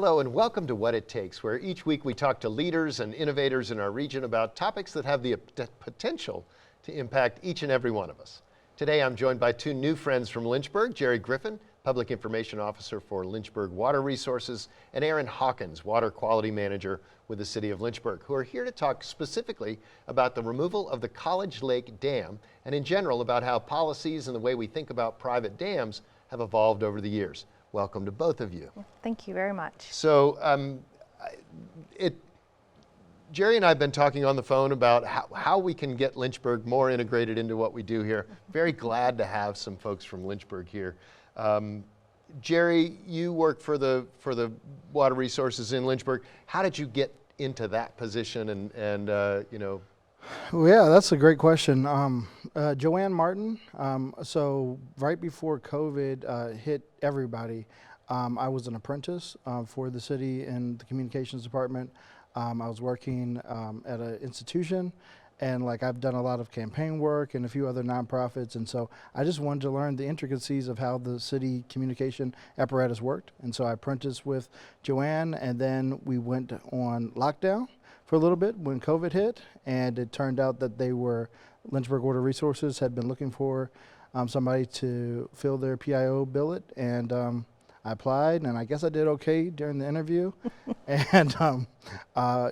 Hello and welcome to What It Takes, where each week we talk to leaders and innovators in our region about topics that have the potential to impact each and every one of us. Today I'm joined by two new friends from Lynchburg, Gerald Griffin, Public Information Officer for Lynchburg Water Resources, and Erin Hawkins, Water Quality Manager with the City of Lynchburg, who are here to talk specifically about the removal of the College Lake Dam and in general about how policies and the way we think about private dams have evolved over the years. Welcome to both of you. Thank you very much. So Jerry and I have been talking on the phone about how we can get Lynchburg more integrated into what we do here. Very glad to have some folks from Lynchburg here. Jerry, you work for the Water Resources in Lynchburg. How did you get into that position and you know? Well, yeah, that's a great question. Joanne Martin, so right before COVID hit everybody, I was an apprentice for the city in the communications department. I was working at an institution, and I've done a lot of campaign work and a few other nonprofits, and so I just wanted to learn the intricacies of how the city communication apparatus worked. And so I apprenticed with Joanne, and then we went on lockdown for a little bit when COVID hit, and it turned out that Lynchburg Water Resources had been looking for somebody to fill their PIO billet, and I applied, and I guess I did okay during the interview. And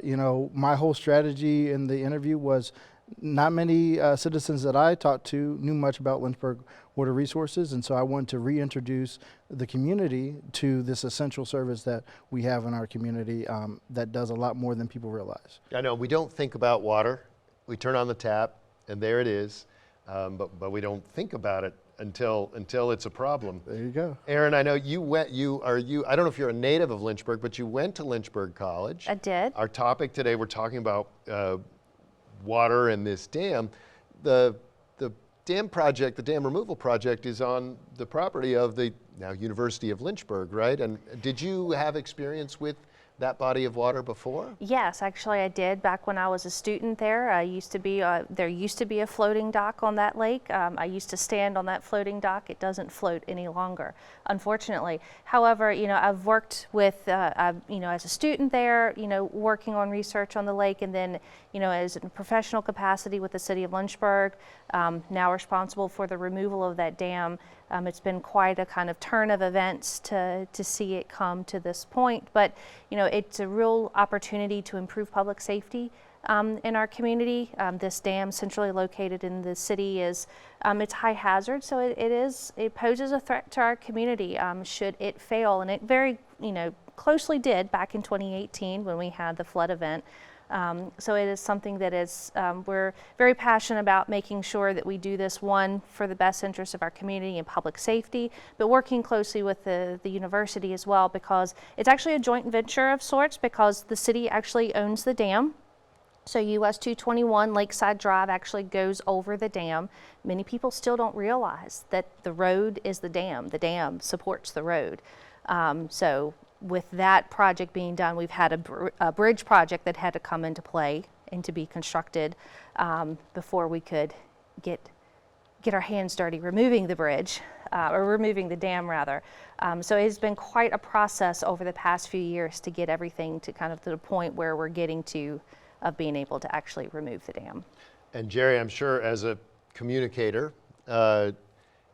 you know, my whole strategy in the interview was not many citizens that I talked to knew much about Lynchburg Water Resources, and so I wanted to reintroduce the community to this essential service that we have in our community that does a lot more than people realize. I know we don't think about water. We turn on the tap and there it is, but we don't think about it until it's a problem. There you go. Erin, I know I don't know if you're a native of Lynchburg, but you went to Lynchburg College. I did. Our topic today, we're talking about water and this dam. The dam project, the dam removal project, is on the property of the now University of Lynchburg, right? And did you have experience with that body of water before? Yes, actually I did. Back when I was a student there, there used to be a floating dock on that lake. I used to stand on that floating dock. It doesn't float any longer, unfortunately. However, you know, I've worked with, you know, as a student there, you know, working on research on the lake, and then, you know, as a professional capacity with the City of Lynchburg, now responsible for the removal of that dam. It's been quite a kind of turn of events to see it come to this point, but you know, it's a real opportunity to improve public safety in our community. This dam, centrally located in the city, is it's high hazard, so it poses a threat to our community should it fail, and it very closely did back in 2018 when we had the flood event. So it is something that we're very passionate about, making sure that we do this, one, for the best interest of our community and public safety, but working closely with the university as well, because it's actually a joint venture of sorts, because the city actually owns the dam. So US 221 Lakeside Drive actually goes over the dam. Many people still don't realize that the road is the dam supports the road. So with that project being done, we've had a bridge project that had to come into play and to be constructed before we could get our hands dirty removing the bridge, or removing the dam rather. So it's been quite a process over the past few years to get everything to kind of to the point where we're getting to of being able to actually remove the dam. And Jerry, I'm sure as a communicator,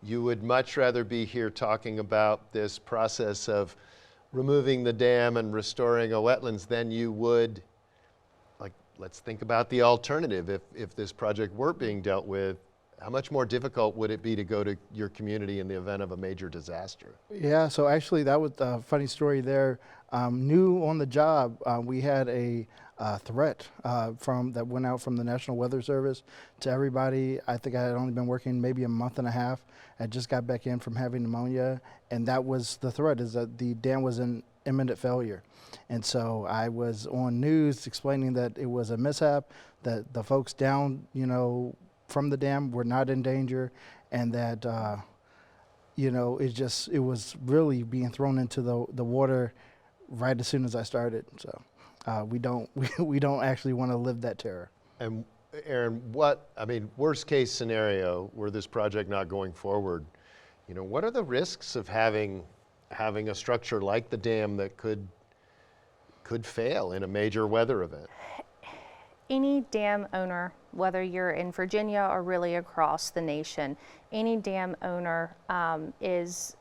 you would much rather be here talking about this process of removing the dam and restoring a wetlands than you would, let's think about the alternative. If this project weren't being dealt with, how much more difficult would it be to go to your community in the event of a major disaster? Yeah, so actually that was a funny story there. New on the job, we had a threat that went out from the National Weather Service to everybody. I think I had only been working maybe a month and a half. I just got back in from having pneumonia, and that was the threat, is that the dam was in imminent failure. And so I was on news explaining that it was a mishap, that the folks down, from the dam were not in danger, and that, it was really being thrown into the water right as soon as I started. So we don't actually want to live that terror. And Erin, worst case scenario, were this project not going forward, what are the risks of having a structure like the dam that could could fail in a major weather event? Any dam owner, whether you're in Virginia or really across the nation, any dam owner is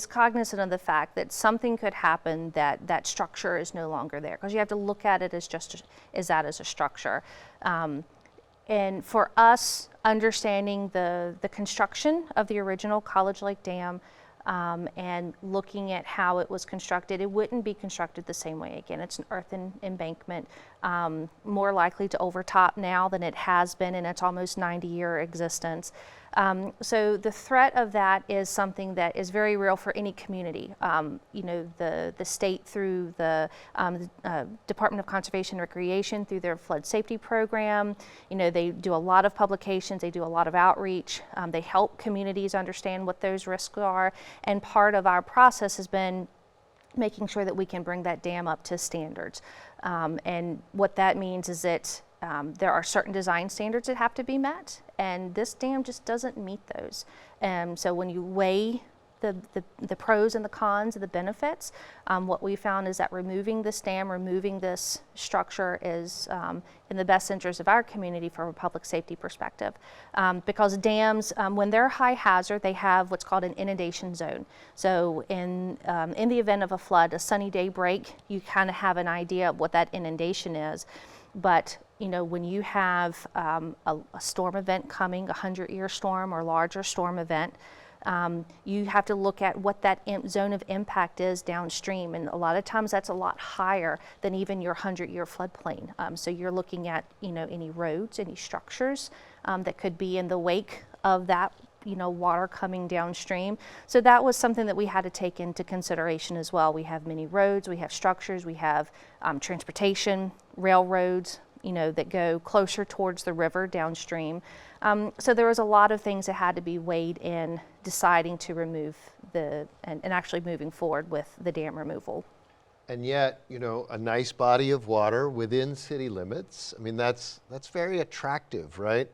cognizant of the fact that something could happen, that that structure is no longer there, because you have to look at it as just as a structure. And for us, understanding the construction of the original College Lake Dam and looking at how it was constructed, it wouldn't be constructed the same way again. It's an earthen embankment, more likely to overtop now than it has been in its almost 90-year existence. So the threat of that is something that is very real for any community. You know, the state through the Department of Conservation and Recreation through their flood safety program, you know, they do a lot of publications, they do a lot of outreach, they help communities understand what those risks are, and part of our process has been making sure that we can bring that dam up to standards. And what that means is that there are certain design standards that have to be met, and this dam just doesn't meet those. So when you weigh the pros and the cons and the benefits, what we found is that removing this dam, removing this structure is in the best interest of our community from a public safety perspective. Because dams, when they're high hazard, they have what's called an inundation zone. So in the event of a flood, a sunny day break, you kind of have an idea of what that inundation is. But you know, when you have a storm event coming, a 100-year storm or larger storm event, you have to look at what that zone of impact is downstream, and a lot of times that's a lot higher than even your 100-year floodplain. So you're looking at, you know, any roads, any structures that could be in the wake of that, you know, water coming downstream. So that was something that we had to take into consideration as well. We have many roads, we have structures, we have transportation, railroads, you know, that go closer towards the river downstream. So there was a lot of things that had to be weighed in deciding to remove and actually moving forward with the dam removal. And yet, you know, a nice body of water within city limits, I mean, that's very attractive, right?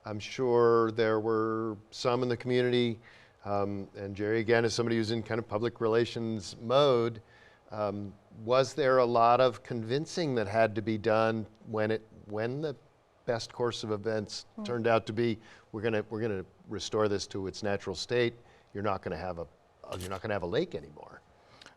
I'm sure there were some in the community, and Jerry, again, is somebody who's in kind of public relations mode. Was there a lot of convincing that had to be done when the best course of events turned out to be, we're gonna restore this to its natural state? You're not gonna have a lake anymore.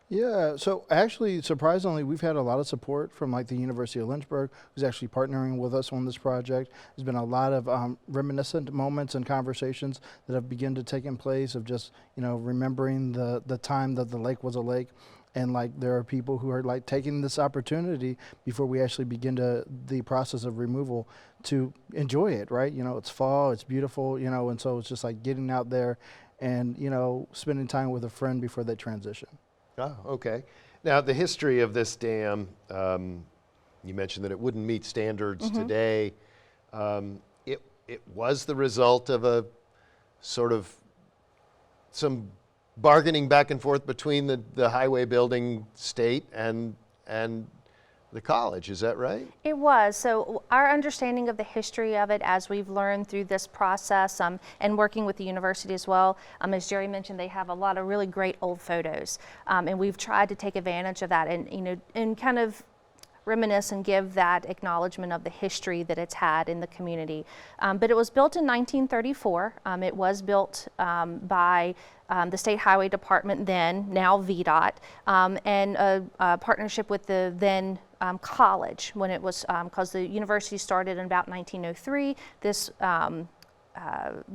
Yeah, so actually, surprisingly, we've had a lot of support from like the University of Lynchburg, who's actually partnering with us on this project. There's been a lot of reminiscent moments and conversations that have begun to take in place of just, you know, remembering the time that the lake was a lake. And like there are people who are like taking this opportunity before we actually begin the process of removal to enjoy it, right? You know, it's fall, it's beautiful, you know, and so it's just like getting out there and, you know, spending time with a friend before they transition. Oh, okay. Now, the history of this dam, you mentioned that it wouldn't meet standards today. It was the result of a sort of some bargaining back and forth between the highway building state and the college, is that right? It was. So our understanding of the history of it as we've learned through this process and working with the university as well, as Jerry mentioned, they have a lot of really great old photos. And we've tried to take advantage of that and, you know, and kind of reminisce and give that acknowledgement of the history that it's had in the community. But it was built in 1934. It was built by the State Highway Department then, now VDOT, and a partnership with the then college when it was, because the university started in about 1903.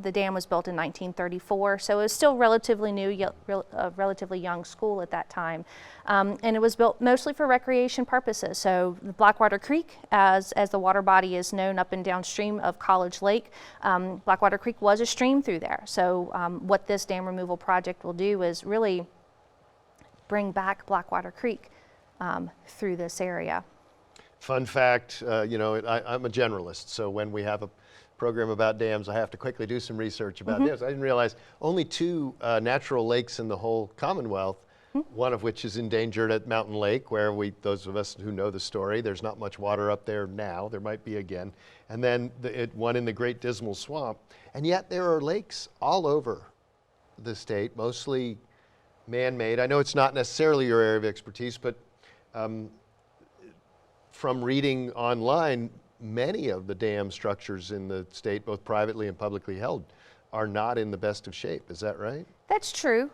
The dam was built in 1934, so it was still relatively new, a relatively young school at that time. And it was built mostly for recreation purposes. So the Blackwater Creek, as the water body is known up and downstream of College Lake, Blackwater Creek was a stream through there. So what this dam removal project will do is really bring back Blackwater Creek through this area. Fun fact, you know, I'm a generalist, so when we have a program about dams, I have to quickly do some research about dams. I didn't realize only 2 natural lakes in the whole Commonwealth, one of which is endangered at Mountain Lake, where those of us who know the story, there's not much water up there now, there might be again, and then one in the Great Dismal Swamp. And yet there are lakes all over the state, mostly man-made. I know it's not necessarily your area of expertise, but from reading online, many of the dam structures in the state, both privately and publicly held, are not in the best of shape. Is that right? That's true.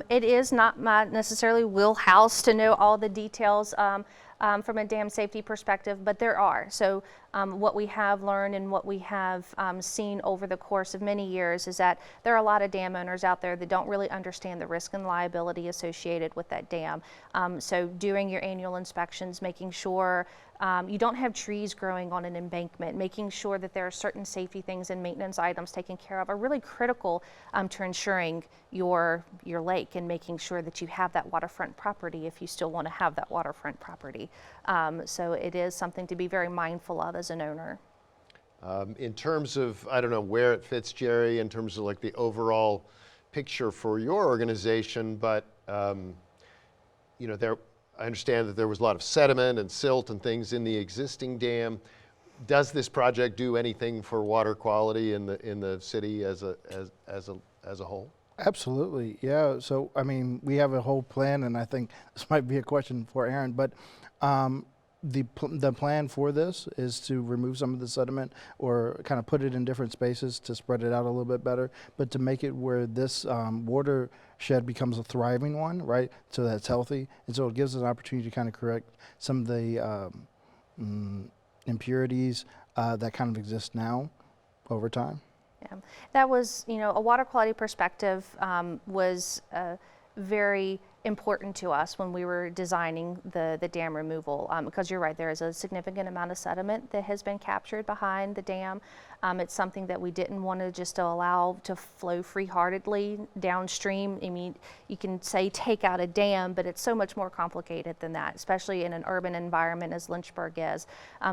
It is not my necessarily wheelhouse to know all the details from a dam safety perspective, but there are. So what we have learned and what we have seen over the course of many years is that there are a lot of dam owners out there that don't really understand the risk and liability associated with that dam. So during your annual inspections, making sure you don't have trees growing on an embankment, making sure that there are certain safety things and maintenance items taken care of are really critical to ensuring your lake and making sure that you have that waterfront property if you still want to have that waterfront property. So it is something to be very mindful of as an owner. In terms of, I don't know where it fits, Jerry, in terms of like the overall picture for your organization, but you know, I understand that there was a lot of sediment and silt and things in the existing dam. Does this project do anything for water quality in the city as a whole? Absolutely, yeah. So, I mean, we have a whole plan, and I think this might be a question for Erin, but the plan for this is to remove some of the sediment or kind of put it in different spaces to spread it out a little bit better, but to make it where this watershed becomes a thriving one, right? So that's healthy, and so it gives us an opportunity to kind of correct some of the impurities that kind of exist now over time. Yeah, that was, you know, a water quality perspective was very important to us when we were designing the dam removal, because you're right, there is a significant amount of sediment that has been captured behind the dam. It's something that we didn't want to just allow to flow free-heartedly downstream. I mean, you can say take out a dam, but it's so much more complicated than that, especially in an urban environment as Lynchburg is.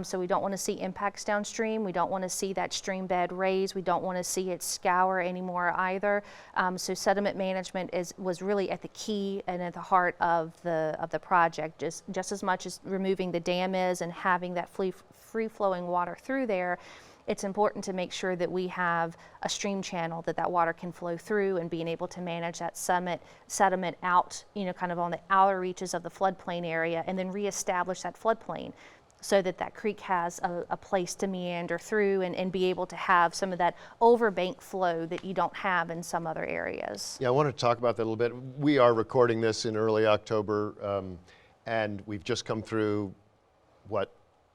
So we don't want to see impacts downstream. We don't want to see that stream bed raise. We don't want to see it scour anymore either. So sediment management was really at the key and at the heart of the project, just as much as removing the dam is and having that free-flowing water through there. It's important to make sure that we have a stream channel that water can flow through, and being able to manage that sediment out, you know, kind of on the outer reaches of the floodplain area, and then reestablish that floodplain so that creek has a place to meander through and be able to have some of that overbank flow that you don't have in some other areas. Yeah, I want to talk about that a little bit. We are recording this in early October, and we've just come through what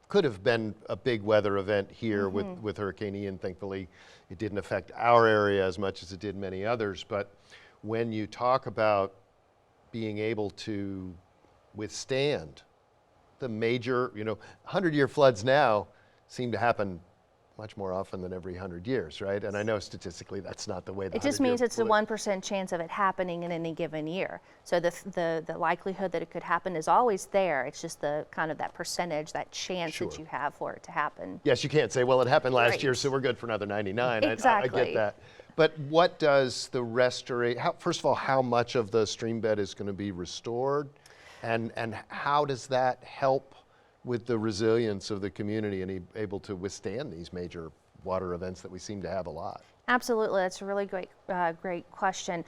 could have been a big weather event here with Hurricane Ian. Thankfully, it didn't affect our area as much as it did many others. But when you talk about being able to withstand the major, you know, 100-year floods now seem to happen much more often than every 100 years, right? And I know statistically that's not the way the It just means it's a 1% chance of it happening in any given year. So the likelihood that it could happen is always there. It's just the kind of that percentage, that chance that you have for it to happen. Yes, you can't say, well, it happened last year, so we're good for another 99. Exactly. I get that. But what does the restoration, first of all, how much of the stream bed is going to be restored? And how does that help with the resilience of the community and able to withstand these major water events that we seem to have a lot? Absolutely, that's a really great question.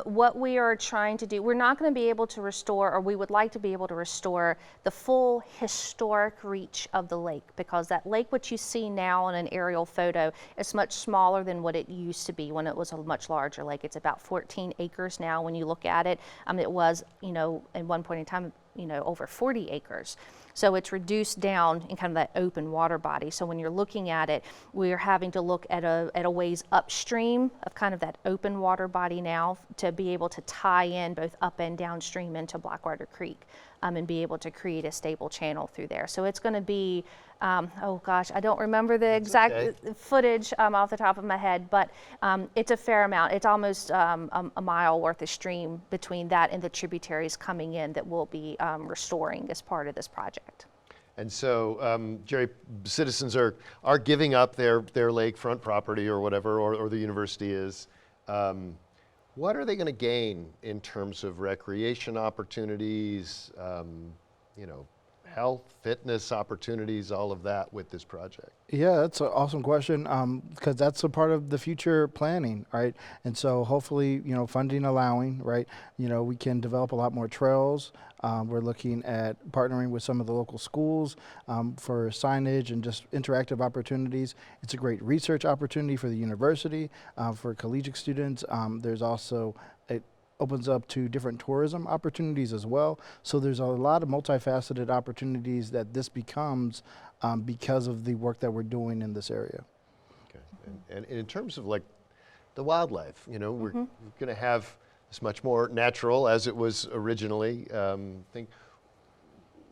What we are trying to do, we're not going to be able to restore, or we would like to be able to restore the full historic reach of the lake, because that lake, what you see now in an aerial photo, is much smaller than what it used to be when it was a much larger lake. It's about 14 acres now when you look at it. It was, you know, at one point in time, you know, over 40 acres. So it's reduced down in kind of that open water body. So when you're looking at it, we're having to look at a ways upstream of kind of that open water body now to be able to tie in both up and downstream into Blackwater Creek, and be able to create a stable channel through there. So it's going to be, oh gosh, I don't remember the exact footage off the top of my head, but it's a fair amount. It's almost a mile worth of stream between that and the tributaries coming in that we'll be restoring as part of this project. And so, Jerry, citizens are giving up their lakefront property or whatever, or the university is. What are they going to gain in terms of recreation opportunities, you know, health, fitness opportunities, all of that with this project? Yeah, that's an awesome question because that's a part of the future planning, right? And so hopefully, funding allowing, right, we can develop a lot more trails. We're looking at partnering with some of the local schools for signage and just interactive opportunities. It's a great research opportunity for the university, for collegiate students. There's also it opens up to different tourism opportunities as well. So there's a lot of multifaceted opportunities that this becomes because of the work that we're doing in this area. Okay. And in terms of like the wildlife, we're going to have this much more natural as it was originally.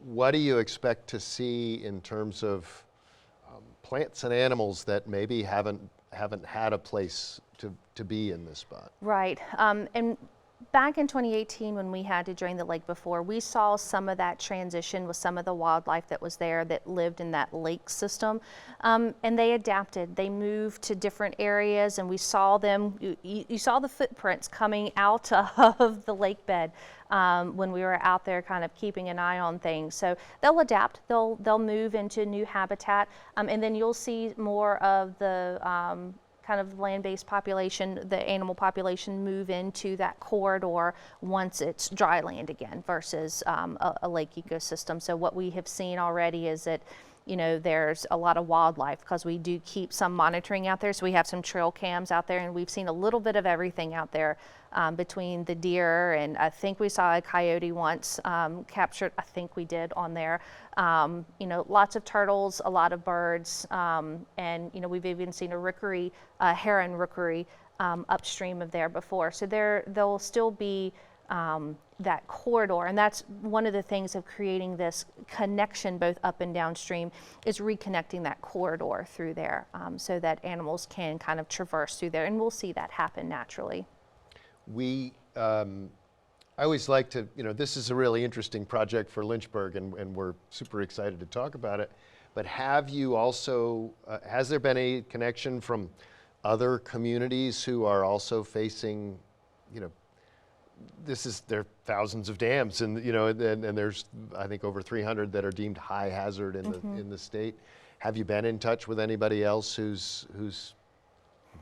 What do you expect to see in terms of plants and animals that maybe haven't had a place to be in this spot? Right. And back in 2018, when we had to drain the lake before, we saw some of that transition with some of the wildlife that was there that lived in that lake system. And they adapted. They moved to different areas, and we saw them. You saw the footprints coming out of the lake bed when we were out there kind of keeping an eye on things. So they'll adapt. They'll move into new habitat. And then you'll see more of the kind of land-based population, the animal population, move into that corridor once it's dry land again versus a lake ecosystem. So what we have seen already is that there's a lot of wildlife because we do keep some monitoring out there. So we have some trail cams out there, and we've seen a little bit of everything out there between the deer, and I think we saw a coyote once captured. I think we did on there. Lots of turtles, a lot of birds, and we've even seen a rookery, heron rookery upstream of there before. So there'll still be that corridor, and that's one of the things of creating this connection both up and downstream is reconnecting that corridor through there so that animals can kind of traverse through there, and we'll see that happen naturally. I always like to, this is a really interesting project for Lynchburg, and we're super excited to talk about it, but have you also, has there been a connection from other communities who are also facing, there are thousands of dams, and and there's I think over 300 that are deemed high hazard in the state. Have you been in touch with anybody else who's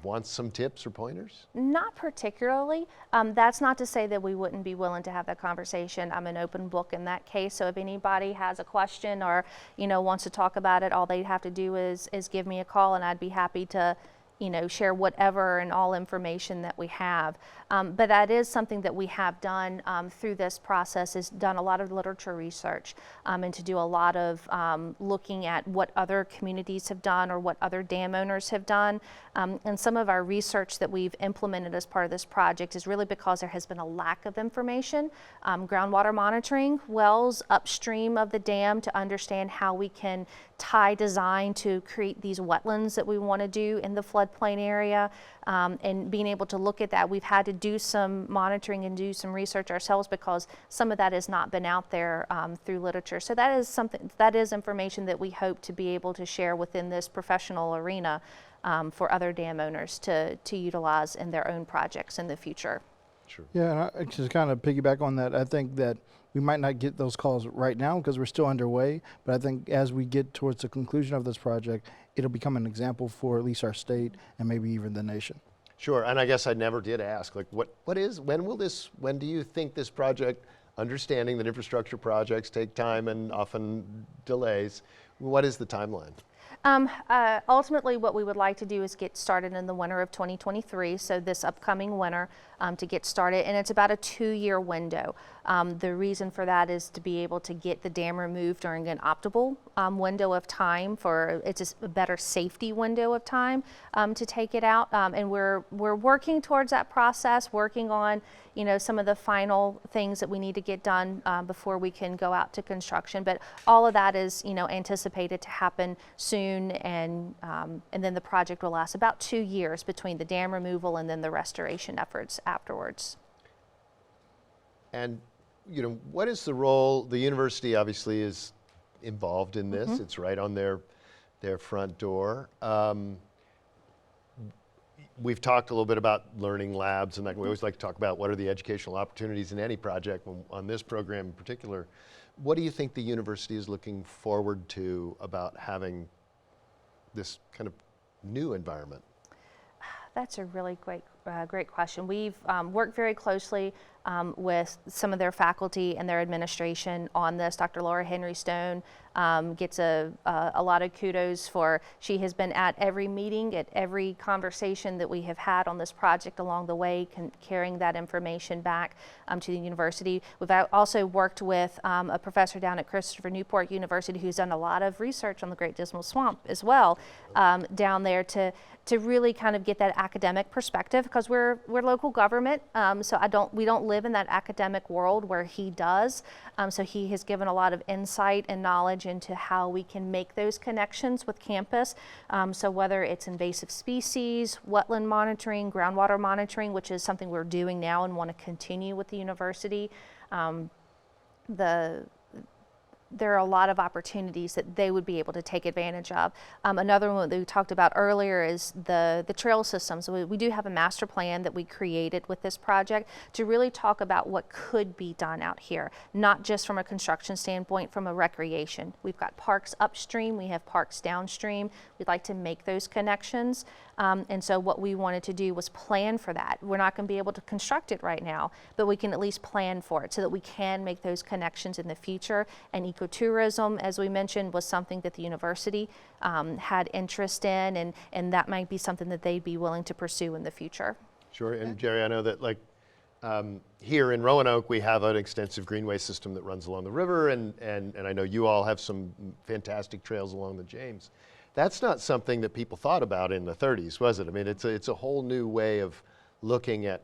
wants some tips or pointers? Not particularly. That's not to say that we wouldn't be willing to have that conversation. I'm an open book in that case. So if anybody has a question or wants to talk about it, all they'd have to do is give me a call, and I'd be happy to share whatever and all information that we have. But that is something that we have done through this process, is done a lot of literature research and to do a lot of looking at what other communities have done or what other dam owners have done. And some of our research that we've implemented as part of this project is really because there has been a lack of information. Groundwater monitoring wells upstream of the dam to understand how we can tie design to create these wetlands that we want to do in the floodplain area, and being able to look at that. We've had to do some monitoring and do some research ourselves because some of that has not been out there through literature. So that is information that we hope to be able to share within this professional arena for other dam owners to utilize in their own projects in the future. Sure. Yeah, and I just kind of piggyback on that. I think that we might not get those calls right now because we're still underway, but I think as we get towards the conclusion of this project, it'll become an example for at least our state and maybe even the nation. Sure, and I guess I never did ask, like, when do you think this project, understanding that infrastructure projects take time and often delays, what is the timeline? Ultimately, what we would like to do is get started in the winter of 2023, so this upcoming winter, to get started, and it's about a 2-year window. The reason for that is to be able to get the dam removed during an optimal window of time. It's a better safety window of time to take it out, and we're working towards that process, working on some of the final things that we need to get done before we can go out to construction. But all of that is anticipated to happen soon, and then the project will last about 2 years between the dam removal and then the restoration efforts afterwards. And what is the role? The university obviously is involved in this. It's right on their front door. We've talked a little bit about learning labs, and we always like to talk about what are the educational opportunities in any project, on this program in particular. what do you think the university is looking forward to about having this kind of new environment? That's a really great question. We've worked very closely with some of their faculty and their administration on this. Dr. Laura Henry Stone gets a lot of kudos for, she has been at every meeting, at every conversation that we have had on this project along the way, carrying that information back to the university. We've also worked with a professor down at Christopher Newport University who's done a lot of research on the Great Dismal Swamp as well, down there to really kind of get that academic perspective, because we're local government, so we don't live in that academic world where he does. So he has given a lot of insight and knowledge into how we can make those connections with campus. So whether it's invasive species, wetland monitoring, groundwater monitoring, which is something we're doing now and want to continue with the university, there are a lot of opportunities that they would be able to take advantage of. Another one that we talked about earlier is the trail system. So we do have a master plan that we created with this project to really talk about what could be done out here, not just from a construction standpoint, from a recreation. We've got parks upstream, we have parks downstream. We'd like to make those connections. And so what we wanted to do was plan for that. We're not going to be able to construct it right now, but we can at least plan for it so that we can make those connections in the future. And ecotourism, as we mentioned, was something that the university had interest in, and that might be something that they'd be willing to pursue in the future. Sure, and Jerry, I know that here in Roanoke, we have an extensive greenway system that runs along the river, and I know you all have some fantastic trails along the James. That's not something that people thought about in the 30s, was it? I mean, it's a whole new way of looking at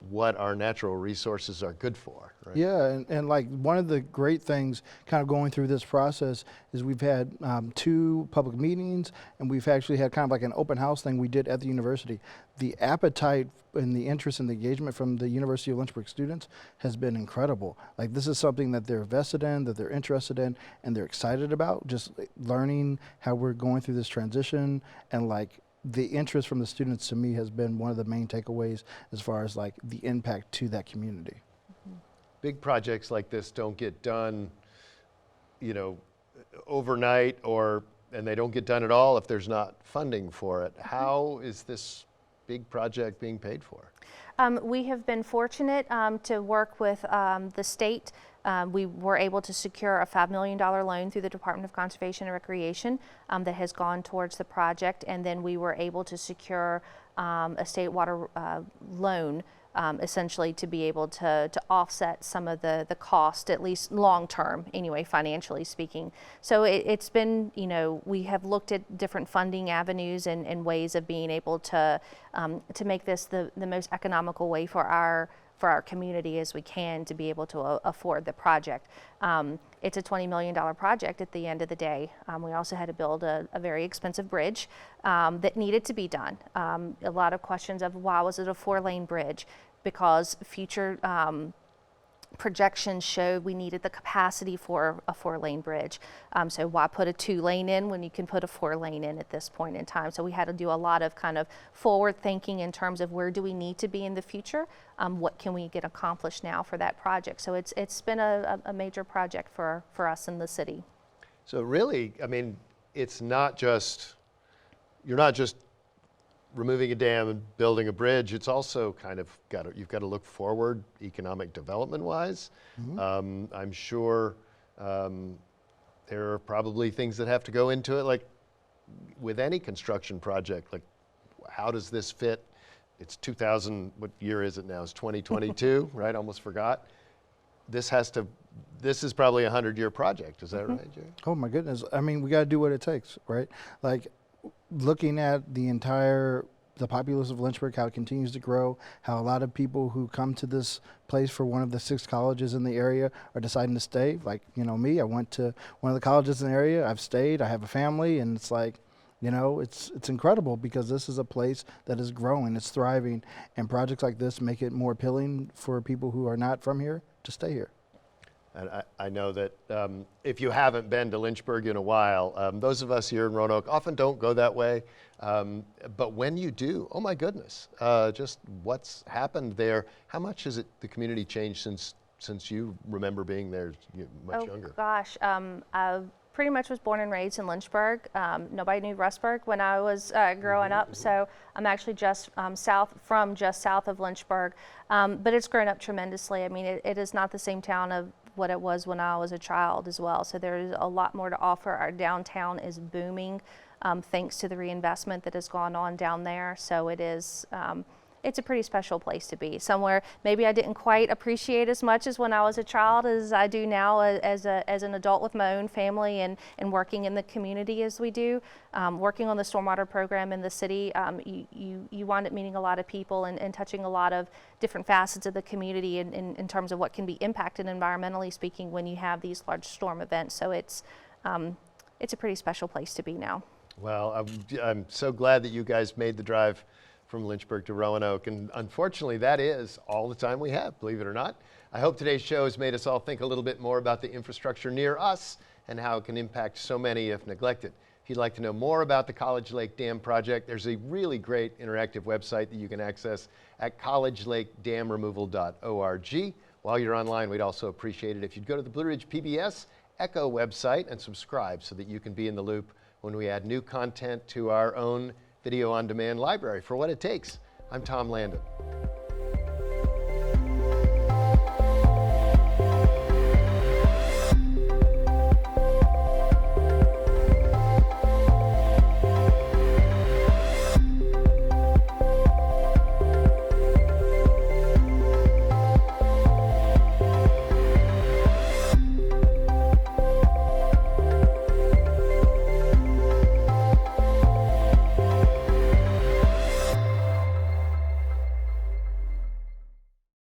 what our natural resources are good for, right? Yeah, and like one of the great things kind of going through this process is we've had 2 public meetings, and we've actually had kind of like an open house thing we did at the university. The appetite and the interest and the engagement from the University of Lynchburg students has been incredible. Like, this is something that they're vested in, that they're interested in, and they're excited about, just learning how we're going through this transition. And like, the interest from the students, to me, has been one of the main takeaways as far as like the impact to that community. Mm-hmm. Big projects like this don't get done, overnight, and they don't get done at all if there's not funding for it. How is this big project being paid for? We have been fortunate to work with the state. We were able to secure a $5 million loan through the Department of Conservation and Recreation that has gone towards the project, and then we were able to secure a state water loan essentially to be able to offset some of the cost, at least long term anyway, financially speaking. So it's been, we have looked at different funding avenues and ways of being able to make this the most economical way for our community as we can to be able to afford the project. It's a $20 million project at the end of the day. We also had to build a very expensive bridge that needed to be done. A lot of questions of why was it a 4-lane bridge? Because future projections showed we needed the capacity for a 4-lane bridge. So why put a 2-lane in when you can put a 4-lane in at this point in time? So we had to do a lot of kind of forward thinking in terms of where do we need to be in the future? What can we get accomplished now for that project? So it's been a major project for us in the city. So really, I mean, it's not just, you're not just removing a dam and building a bridge. It's also kind of you've got to look forward economic development wise. Mm-hmm. I'm sure there are probably things that have to go into it, like with any construction project, like how does this fit? It's 2000, what year is it now? It's 2022, right? Almost forgot. This is probably a 100-year project. Is that Mm-hmm. right, Jerry? Oh my goodness. I mean, we got to do what it takes, right? Like, looking at the populace of Lynchburg, how it continues to grow, how a lot of people who come to this place for one of the 6 colleges in the area are deciding to stay. Like, me, I went to one of the colleges in the area, I've stayed, I have a family, and it's like, it's incredible because this is a place that is growing, it's thriving, and projects like this make it more appealing for people who are not from here to stay here. And I know that if you haven't been to Lynchburg in a while, those of us here in Roanoke often don't go that way. But when you do, oh my goodness, just what's happened there. How much has the community changed since since you remember being there much younger? Gosh, I pretty much was born and raised in Lynchburg. Nobody knew Rustburg when I was growing up, so I'm actually just south of Lynchburg. But it's grown up tremendously. I mean, it is not the same town of what it was when I was a child as well. So there is a lot more to offer. Our downtown is booming thanks to the reinvestment that has gone on down there. So it is. It's a pretty special place to be. Somewhere maybe I didn't quite appreciate as much as when I was a child as I do now as an adult with my own family and working in the community as we do. Working on the stormwater program in the city, you wind up meeting a lot of people and touching a lot of different facets of the community in terms of what can be impacted environmentally speaking when you have these large storm events. So it's a pretty special place to be now. Well, I'm so glad that you guys made the drive from Lynchburg to Roanoke, and unfortunately that is all the time we have, believe it or not. I hope today's show has made us all think a little bit more about the infrastructure near us and how it can impact so many if neglected. If you'd like to know more about the College Lake Dam project, there's a really great interactive website that you can access at collegelakedamremoval.org. While you're online, we'd also appreciate it if you'd go to the Blue Ridge PBS Echo website and subscribe so that you can be in the loop when we add new content to our own video on demand library for what it takes. I'm Tom Landon.